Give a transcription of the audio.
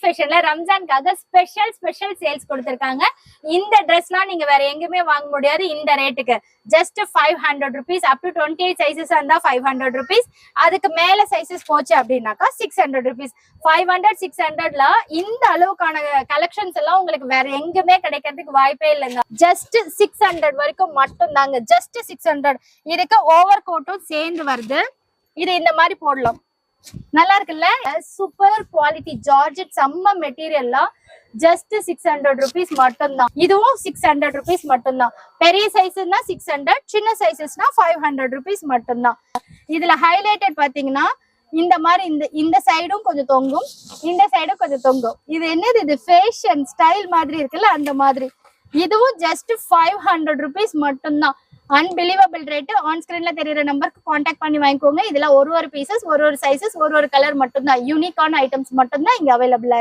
ஃபேஷன்ல ரம்ஜான்காக special sales கொடுத்திருக்காங்க. இந்த ட்ரெஸ்லாம் நீங்க வேற எங்கேயுமே வாங்க முடியாது இந்த ரேட்டுக்கு. Just 500 rupees. Up to 28 sizes இருந்தா 500 rupees. அதுக்கு மேல சைசஸ் போச்சு அப்படின்னாக்கா 600 rupees. 500 600ல இந்த அளவுக்கான கலெக்ஷன்ஸ் எல்லாம் உங்களுக்கு வேற எங்குமே கிடைக்கிறதுக்கு வாய்ப்பே இல்லைங்க. ஜஸ்ட் 600 வரைக்கும் மட்டும் தாங்க. ஜஸ்ட் 600. இதுக்கு ஓவர் கோட்டும் சேர்ந்து வருது. இது இந்த மாதிரி போடலாம். நல்லா இருக்குல்ல? சூப்பர் குவாலிட்டி ஜார்ஜெட் செம்ம மெட்டீரியல்ல ஜஸ்ட் 600 rupees மட்டும் தான். இதுவும் 600 rupees மட்டும் தான். பெரிய சைஸ்னா 600, சின்ன சைசஸ்னா 500 rupees மட்டும் தான். இதுல ஹைலைட்டட் பாத்தீங்கன்னா இந்த மாதிரி இந்த சைடும் கொஞ்சம் தொங்கும், இந்த சைடும் கொஞ்சம் தொங்கும். இது என்னது? இது ஃபேஷன் ஸ்டைல் மாதிரி இருக்குல்ல, அந்த மாதிரி. இதுவும் ஜஸ்ட் 500 rupees மட்டும் தான். Unbelievable rate. ஆன் ஸ்கிரீன்ல தெரியுற நம்பருக்கு கான்டாக்ட் பண்ணி வாங்கிக்கோங்க. இதுல ஒரு பீசஸ், ஒரு சைசஸ், ஒரு கலர் மட்டும் தான். யூனிக்கான ஐட்டம்ஸ் மட்டும் தான் இங்க அவைலபிளா இருக்கு.